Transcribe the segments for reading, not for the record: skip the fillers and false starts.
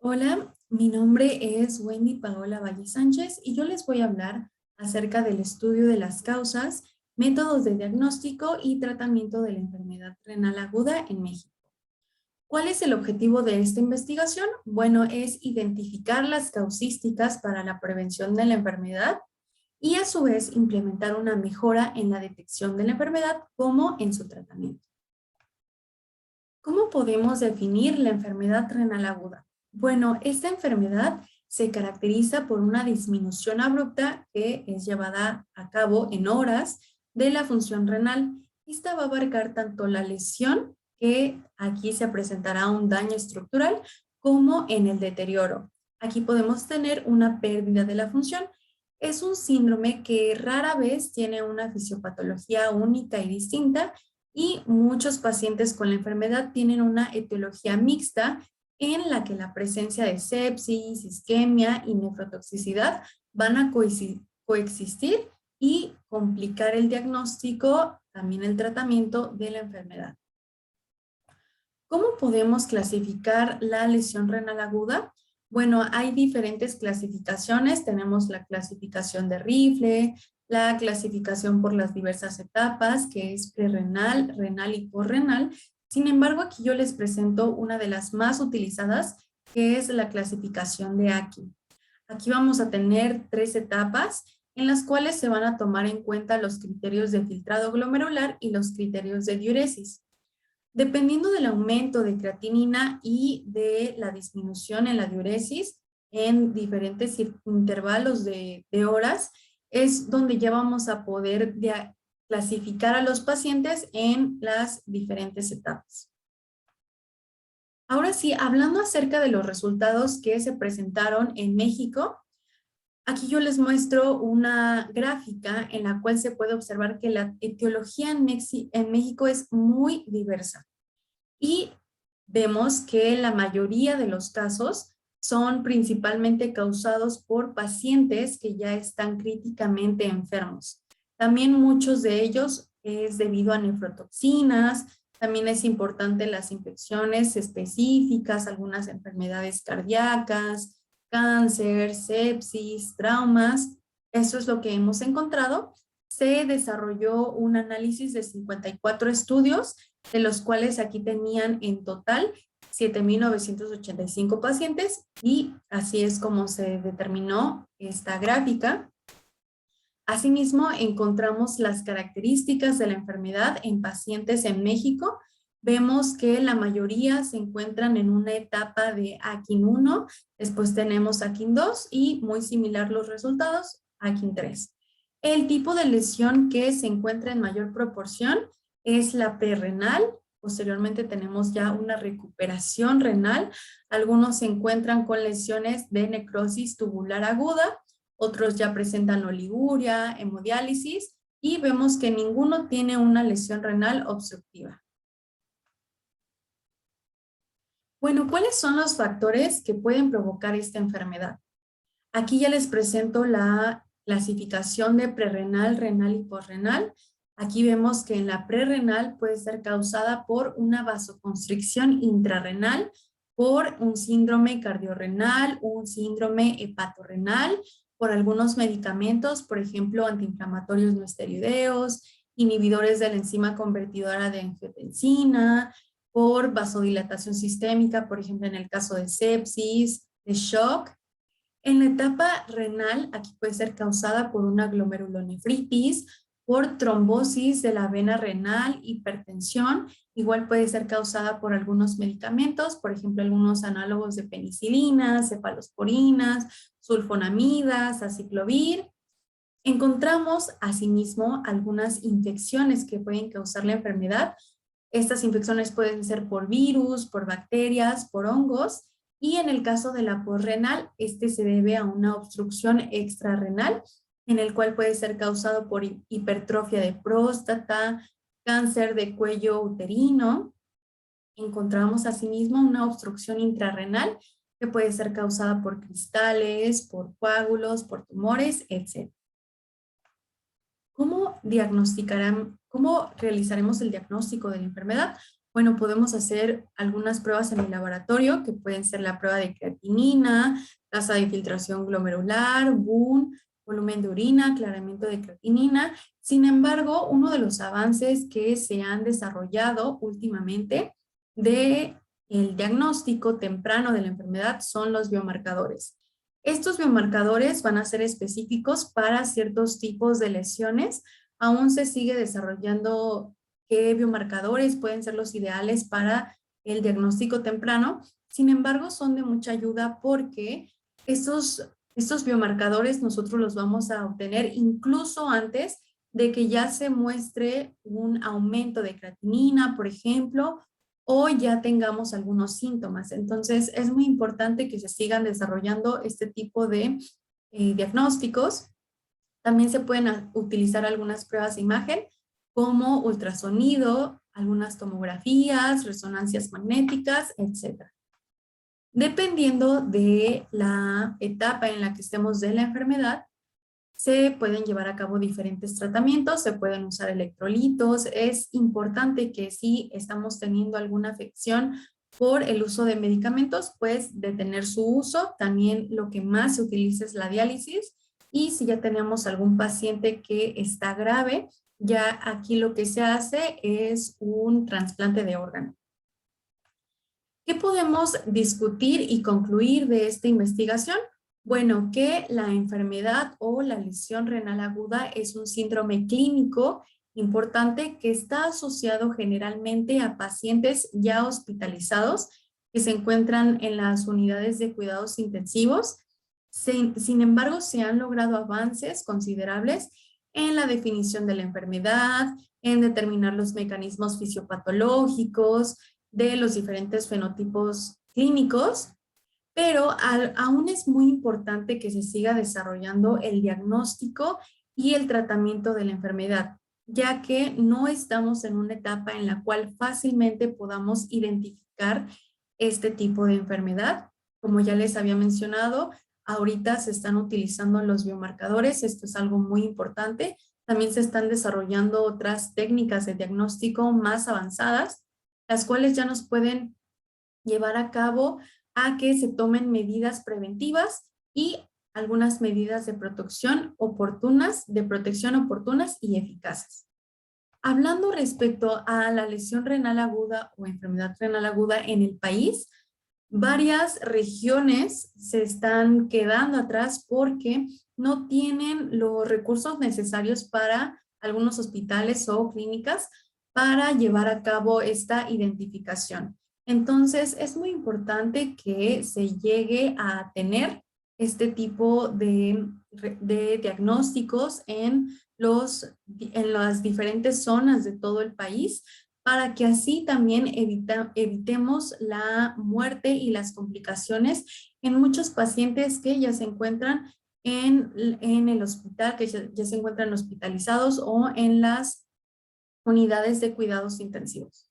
Hola, mi nombre es Wendy Paola Valle Sánchez y yo les voy a hablar acerca del estudio de las causas, métodos de diagnóstico y tratamiento de la enfermedad renal aguda en México. ¿Cuál es el objetivo de esta investigación? Bueno, es identificar las causísticas para la prevención de la enfermedad y a su vez implementar una mejora en la detección de la enfermedad como en su tratamiento. ¿Cómo podemos definir la enfermedad renal aguda? Bueno, esta enfermedad se caracteriza por una disminución abrupta que es llevada a cabo en horas de la función renal. Esta va a abarcar tanto la lesión, que aquí se presentará un daño estructural, como en el deterioro. Aquí podemos tener una pérdida de la función. Es un síndrome que rara vez tiene una fisiopatología única y distinta, y muchos pacientes con la enfermedad tienen una etiología mixta en la que la presencia de sepsis, isquemia y nefrotoxicidad van a coexistir y complicar el diagnóstico, también el tratamiento de la enfermedad. ¿Cómo podemos clasificar la lesión renal aguda? Bueno, hay diferentes clasificaciones. Tenemos la clasificación de Rifle, la clasificación por las diversas etapas, que es prerrenal, renal y posrenal. Sin embargo, aquí yo les presento una de las más utilizadas, que es la clasificación de Aki. Aquí vamos a tener 3 etapas en las cuales se van a tomar en cuenta los criterios de filtrado glomerular y los criterios de diuresis. Dependiendo del aumento de creatinina y de la disminución en la diuresis en diferentes intervalos de horas, es donde ya vamos a poder clasificar a los pacientes en las diferentes etapas. Ahora sí, hablando acerca de los resultados que se presentaron en México, aquí yo les muestro una gráfica en la cual se puede observar que la etiología en México es muy diversa. Y vemos que la mayoría de los casos son principalmente causados por pacientes que ya están críticamente enfermos. También muchos de ellos es debido a nefrotoxinas. También es importante las infecciones específicas, algunas enfermedades cardíacas, cáncer, sepsis, traumas. Eso es lo que hemos encontrado. Se desarrolló un análisis de 54 estudios, de los cuales aquí tenían en total 7,985 pacientes, y así es como se determinó esta gráfica. Asimismo, encontramos las características de la enfermedad en pacientes en México. Vemos que la mayoría se encuentran en una etapa de AKIN 1, después tenemos AKIN 2 y muy similar los resultados, AKIN 3. El tipo de lesión que se encuentra en mayor proporción es la prerrenal. Posteriormente tenemos ya una recuperación renal. Algunos se encuentran con lesiones de necrosis tubular aguda, otros ya presentan oliguria, hemodiálisis, y vemos que ninguno tiene una lesión renal obstructiva. Bueno, ¿cuáles son los factores que pueden provocar esta enfermedad? Aquí ya les presento la clasificación de prerrenal, renal y posrenal. Aquí vemos que en la prerrenal puede ser causada por una vasoconstricción intrarrenal, por un síndrome cardiorrenal, un síndrome hepatorrenal, por algunos medicamentos, por ejemplo, antiinflamatorios no esteroideos, inhibidores de la enzima convertidora de angiotensina, por vasodilatación sistémica, por ejemplo, en el caso de sepsis, de shock. En la etapa renal, aquí puede ser causada por una glomerulonefritis, por trombosis de la vena renal, hipertensión. Igual puede ser causada por algunos medicamentos, por ejemplo, algunos análogos de penicilina, cefalosporinas, sulfonamidas, aciclovir. Encontramos asimismo algunas infecciones que pueden causar la enfermedad. Estas infecciones pueden ser por virus, por bacterias, por hongos, y en el caso de la posrenal, este se debe a una obstrucción extrarrenal, en el cual puede ser causado por hipertrofia de próstata, cáncer de cuello uterino. Encontramos asimismo una obstrucción intrarrenal que puede ser causada por cristales, por coágulos, por tumores, etc. ¿Cómo realizaremos el diagnóstico de la enfermedad? Bueno, podemos hacer algunas pruebas en el laboratorio, que pueden ser la prueba de creatinina, tasa de filtración glomerular, BUN, volumen de orina, aclaramiento de creatinina. Sin embargo, uno de los avances que se han desarrollado últimamente de el diagnóstico temprano de la enfermedad son los biomarcadores. Estos biomarcadores van a ser específicos para ciertos tipos de lesiones. Aún se sigue desarrollando qué biomarcadores pueden ser los ideales para el diagnóstico temprano. Sin embargo, son de mucha ayuda porque estos biomarcadores nosotros los vamos a obtener incluso antes de que ya se muestre un aumento de creatinina, por ejemplo, o ya tengamos algunos síntomas. Entonces, es muy importante que se sigan desarrollando este tipo de diagnósticos. También se pueden utilizar algunas pruebas de imagen como ultrasonido, algunas tomografías, resonancias magnéticas, etc. Dependiendo de la etapa en la que estemos de la enfermedad, se pueden llevar a cabo diferentes tratamientos, se pueden usar electrolitos. Es importante que si estamos teniendo alguna afección por el uso de medicamentos, pues detener su uso. También lo que más se utiliza es la diálisis. Y si ya tenemos algún paciente que está grave, ya aquí lo que se hace es un trasplante de órgano. ¿Qué podemos discutir y concluir de esta investigación? Bueno, que la enfermedad o la lesión renal aguda es un síndrome clínico importante que está asociado generalmente a pacientes ya hospitalizados que se encuentran en las unidades de cuidados intensivos. Sin embargo, se han logrado avances considerables en la definición de la enfermedad, en determinar los mecanismos fisiopatológicos, de los diferentes fenotipos clínicos, pero aún es muy importante que se siga desarrollando el diagnóstico y el tratamiento de la enfermedad, ya que no estamos en una etapa en la cual fácilmente podamos identificar este tipo de enfermedad. Como ya les había mencionado, ahorita se están utilizando los biomarcadores, esto es algo muy importante. También se están desarrollando otras técnicas de diagnóstico más avanzadas, las cuales ya nos pueden llevar a cabo a que se tomen medidas preventivas y algunas medidas de protección oportunas y eficaces. Hablando respecto a la lesión renal aguda o enfermedad renal aguda en el país, varias regiones se están quedando atrás porque no tienen los recursos necesarios para algunos hospitales o clínicas para llevar a cabo esta identificación. Entonces, es muy importante que se llegue a tener este tipo de diagnósticos en las diferentes zonas de todo el país, para que así también evitemos la muerte y las complicaciones en muchos pacientes que ya se encuentran en el hospital, que ya se encuentran hospitalizados o en las unidades de cuidados intensivos.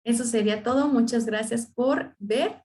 Eso sería todo. Muchas gracias por ver